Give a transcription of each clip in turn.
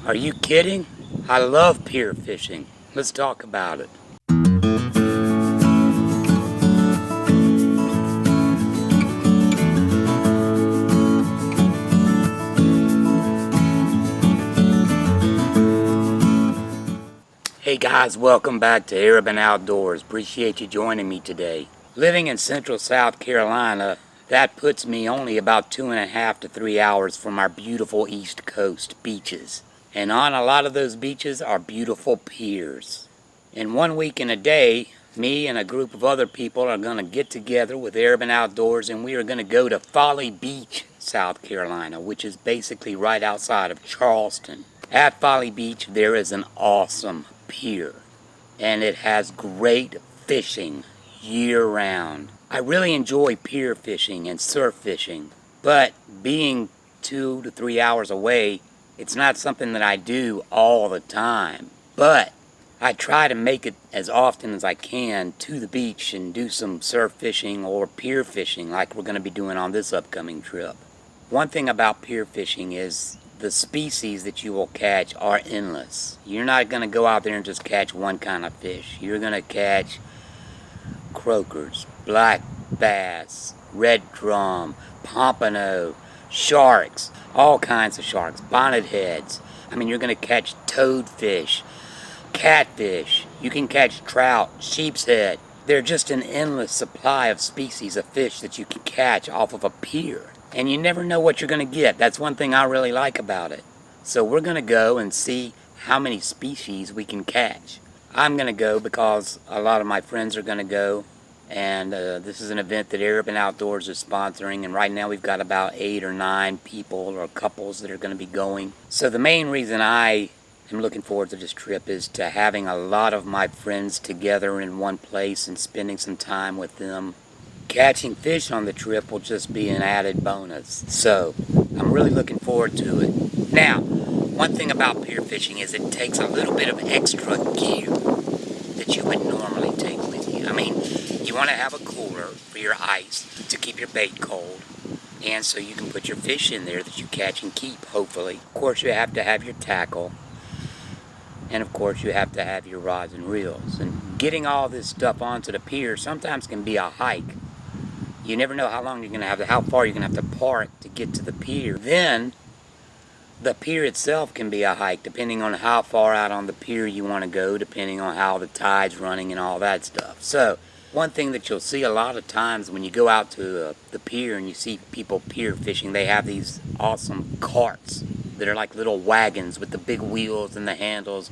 Are you kidding? I love pier fishing. Let's talk about it. Hey guys, welcome back to Urban Outdoors. Appreciate you joining me today. Living in central South Carolina, that puts me only about 2.5 to 3 hours from our beautiful East Coast beaches. And on a lot of those beaches are beautiful piers. And 1 week in a day, me and a group of other people are going to get together with Urban Outdoors and we are going to go to Folly Beach, South Carolina, which is basically right outside of Charleston. At Folly Beach, there is an awesome pier, and it has great fishing year-round. I really enjoy pier fishing and surf fishing, but being 2 to 3 hours away, it's not something that I do all the time. But I try to make it as often as I can to the beach and do some surf fishing or pier fishing like we're going to be doing on this upcoming trip. One thing about pier fishing is the species that you will catch are endless. You're not going to go out there and just catch one kind of fish. You're going to catch croakers, black bass, red drum, pompano, sharks, all kinds of sharks, bonnet heads. I mean, you're going to catch toadfish, catfish. You can catch trout, sheep's head. There's just an endless supply of species of fish that you can catch off of a pier. And you never know what you're going to get. That's one thing I really like about it. So we're going to go and see how many species we can catch. I'm going to go because a lot of my friends are going to go. And this is an event that Urban Outdoors is sponsoring. And right now we've got about 8 or 9 people or couples that are going to be going. So the main reason I am looking forward to this trip is to having a lot of my friends together in one place and spending some time with them. Catching fish on the trip will just be an added bonus. So, I'm really looking forward to it. Now, one thing about pier fishing is it takes a little bit of extra gear that you would normally take with you. I mean, you want to have a cooler for your ice to keep your bait cold. And so you can put your fish in there that you catch and keep, hopefully. Of course, you have to have your tackle. And of course, you have to have your rods and reels. And getting all this stuff onto the pier sometimes can be a hike. You never know how long you're going to have, how far you're going to have to park to get to the pier. Then, the pier itself can be a hike, depending on how far out on the pier you want to go, depending on how the tide's running and all that stuff. So, one thing that you'll see a lot of times when you go out to the pier and you see people pier fishing, they have these awesome carts that are like little wagons with the big wheels and the handles.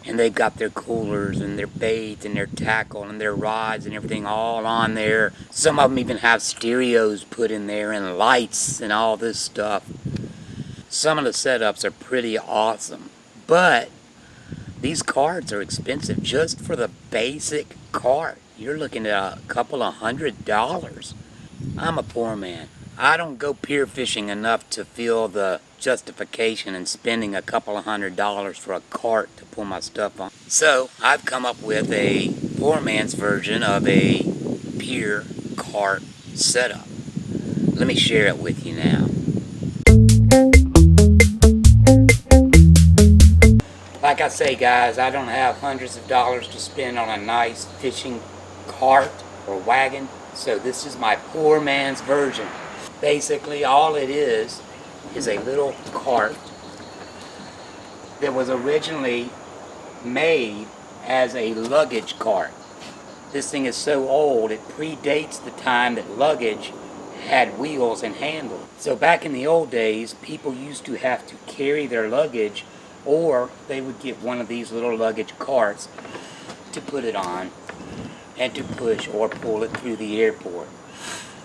And they've got their coolers and their bait and their tackle and their rods and everything all on there. Some of them even have stereos put in there and lights and all this stuff. Some of the setups are pretty awesome. But these carts are expensive just for the basic cart. You're looking at a couple of $100. I'm a poor man. I don't go pier fishing enough to feel the justification in spending a couple of $100 for a cart to pull my stuff on. So I've come up with a poor man's version of a pier cart setup. Let me share it with you now. Like I say, guys, I don't have hundreds of dollars to spend on a nice fishing cart or wagon, so this is my poor man's version. Basically, all it is a little cart that was originally made as a luggage cart. This thing is so old, it predates the time that luggage had wheels and handles. So back in the old days, people used to have to carry their luggage, or they would get one of these little luggage carts to put it on and to push or pull it through the airport.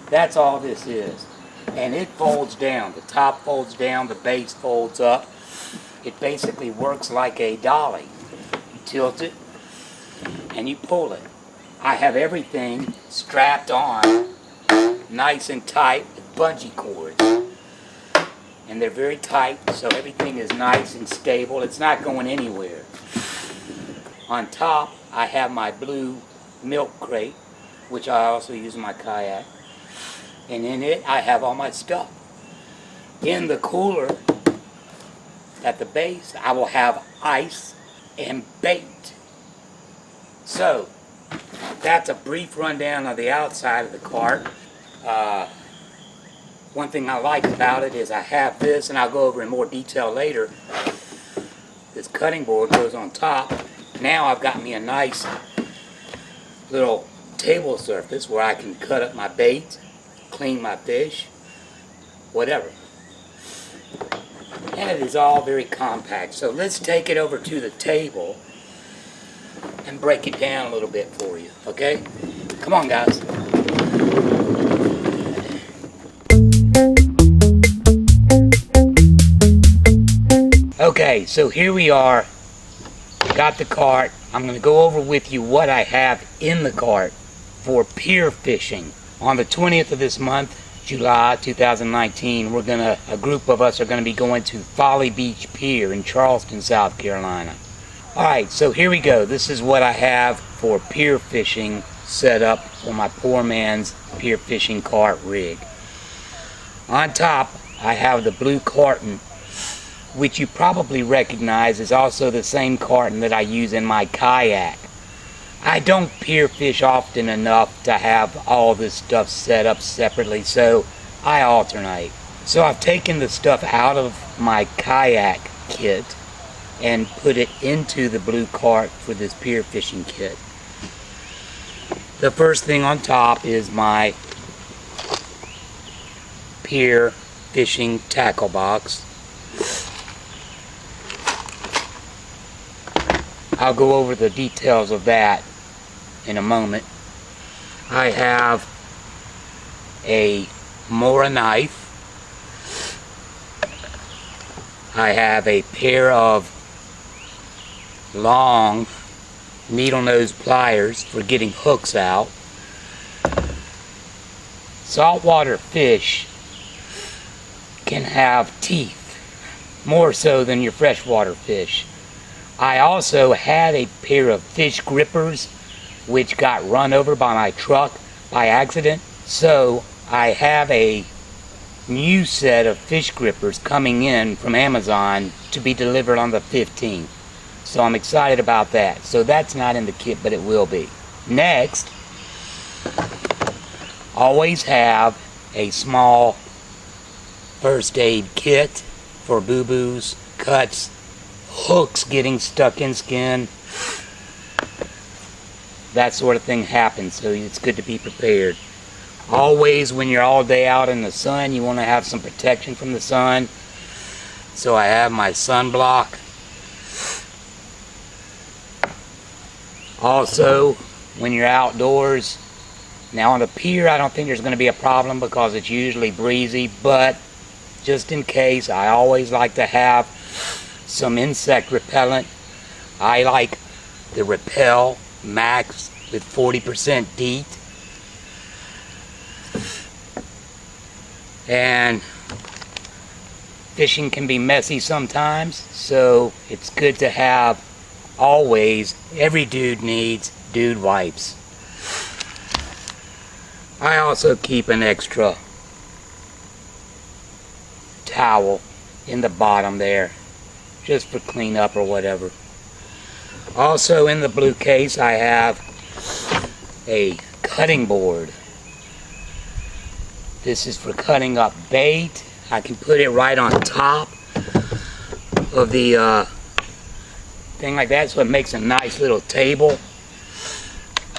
That's all this is. And it folds down. The top folds down, the base folds up. It basically works like a dolly. You tilt it and you pull it. I have everything strapped on nice and tight with bungee cords. And they're very tight, so everything is nice and stable. It's not going anywhere. On top, I have my blue milk crate, which I also use in my kayak. And in it, I have all my stuff. In the cooler, at the base I will have ice and bait. So that's a brief rundown of the outside of the cart. One thing I like about it is I have this, and I'll go over in more detail later. This cutting board goes on top. Now I've got me a nice little table surface where I can cut up my bait, clean my fish, whatever. And it is all very compact. So let's take it over to the table and break it down a little bit for you, okay? Come on, guys. Okay, so here we are. Got the cart. I'm going to go over with you what I have in the cart for pier fishing. On the 20th of this month, July 2019, a group of us are going to be going to Folly Beach Pier in Charleston, South Carolina. Alright, so here we go. This is what I have for pier fishing set up for my poor man's pier fishing cart rig. On top, I have the blue carton, which you probably recognize is also the same carton that I use in my kayak. I don't pier fish often enough to have all this stuff set up separately, so I alternate. So I've taken the stuff out of my kayak kit and put it into the blue cart for this pier fishing kit. The first thing on top is my pier fishing tackle box. I'll go over the details of that in a moment. I have a Mora knife. I have a pair of long needle nose pliers for getting hooks out. Saltwater fish can have teeth, more so than your freshwater fish. I also had a pair of fish grippers which got run over by my truck by accident, so I have a new set of fish grippers coming in from Amazon to be delivered on the 15th. So I'm excited about that. So that's not in the kit, but it will be. Next, always have a small first aid kit for boo-boos, cuts, hooks getting stuck in skin. That sort of thing happens, so it's good to be prepared. Always, when you're all day out in the sun, you want to have some protection from the sun. So I have my sunblock. Also, when you're outdoors, now on the pier I don't think there's going to be a problem because it's usually breezy, but just in case, I always like to have some insect repellent. I like the Repel Max with 40% DEET. And fishing can be messy sometimes, so it's good to have always, every dude needs dude wipes. I also keep an extra towel in the bottom there, just for cleanup or whatever. Also in the blue case I have a cutting board. This is for cutting up bait. I can put it right on top of the thing like that, so it makes a nice little table.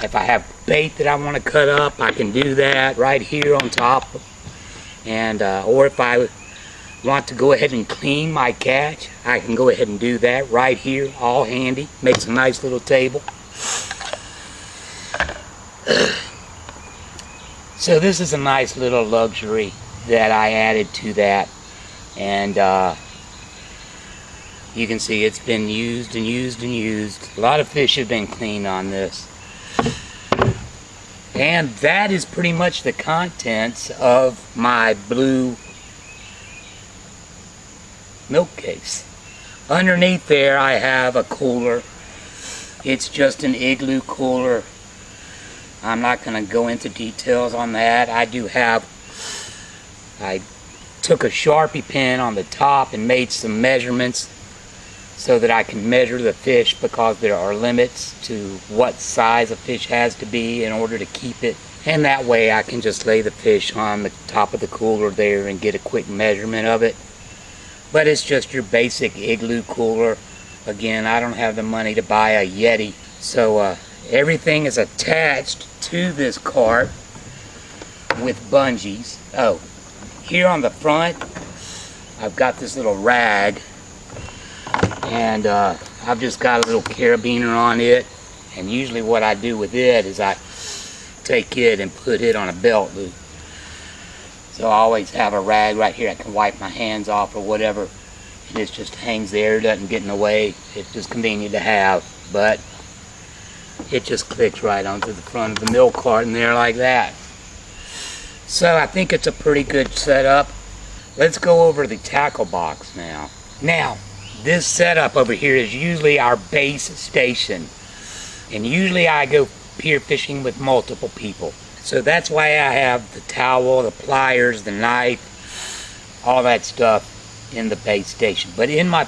If I have bait that I want to cut up, I can do that right here on top. And or if I want to go ahead and clean my catch, I can go ahead and do that right here, all handy. Makes a nice little table. So this is a nice little luxury that I added to that, and you can see it's been used and used and used. A lot of fish have been cleaned on this. And that is pretty much the contents of my blue milk case. Underneath there I have a cooler. It's just an Igloo cooler. I'm not going to go into details on that. I took a Sharpie pen on the top and made some measurements so that I can measure the fish, because there are limits to what size a fish has to be in order to keep it. And that way I can just lay the fish on the top of the cooler there and get a quick measurement of it. But it's just your basic igloo cooler. Again, I don't have the money to buy a Yeti. So everything is attached to this cart with bungees. Oh, here on the front, I've got this little rag, and I've just got a little carabiner on it. And usually what I do with it is I take it and put it on a belt loop. So I always have a rag right here I can wipe my hands off or whatever. And it just hangs there, doesn't get in the way. It's just convenient to have, but it just clicks right onto the front of the milk carton there like that. So I think it's a pretty good setup. Let's go over the tackle box now. Now, this setup over here is usually our base station. And usually I go pier fishing with multiple people. So that's why I have the towel, the pliers, the knife, all that stuff in the base station. But in my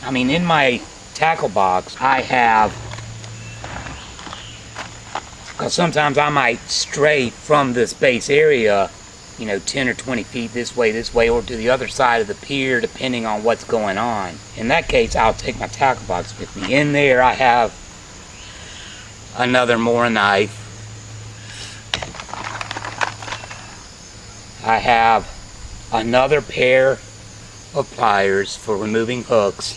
in my tackle box, I have, because sometimes I might stray from this base area, 10 or 20 feet this way, or to the other side of the pier, depending on what's going on. In that case, I'll take my tackle box with me. In there, I have another more knife. I have another pair of pliers for removing hooks.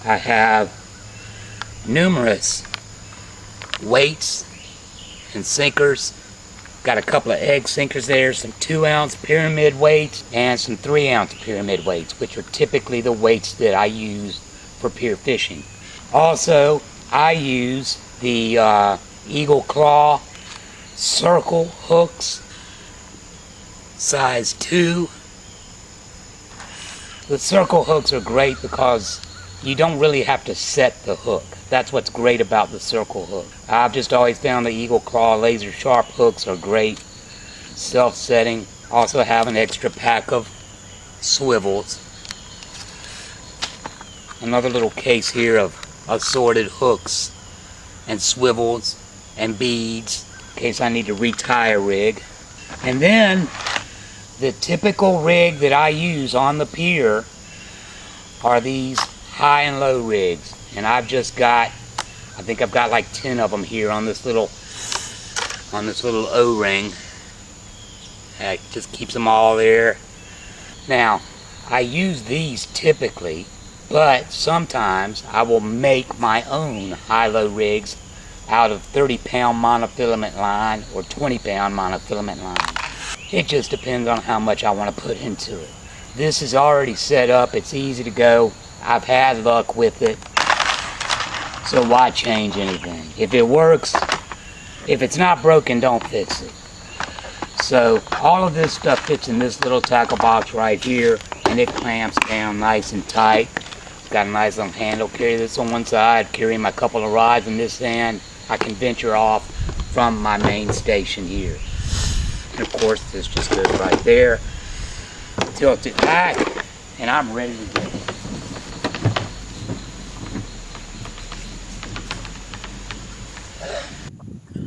I have numerous weights and sinkers. Got a couple of egg sinkers there, some 2-ounce pyramid weights and some 3-ounce pyramid weights, which are typically the weights that I use for pier fishing. Also, I use the Eagle Claw circle hooks, size 2. The circle hooks are great because you don't really have to set the hook. That's what's great about the circle hook. I've just always found the Eagle Claw laser sharp hooks are great, self-setting. Also have an extra pack of swivels. Another little case here of assorted hooks and swivels and beads in case I need to retie a rig. And then the typical rig that I use on the pier are these high and low rigs. And I've just got, I think I've got like 10 of them here on this little O-ring. It just keeps them all there. Now, I use these typically, but sometimes I will make my own high-low rigs out of 30-pound monofilament line or 20-pound monofilament line. It just depends on how much I want to put into it. This is already set up. It's easy to go. I've had luck with it. So why change anything? If it works, if it's not broken, don't fix it. So all of this stuff fits in this little tackle box right here, and it clamps down nice and tight. It's got a nice little handle. Carry this on one side, carry my couple of rods in this hand. I can venture off from my main station here. And of course, this just goes right there. Tilt it back, and I'm ready to go.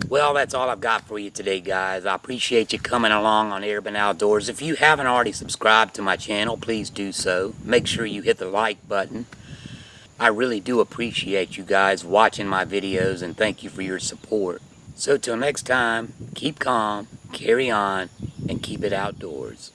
Well, that's all I've got for you today, guys. I appreciate you coming along on Urban Outdoors. If you haven't already subscribed to my channel, please do so. Make sure you hit the like button. I really do appreciate you guys watching my videos, and thank you for your support. So till next time, keep calm, carry on, and keep it outdoors.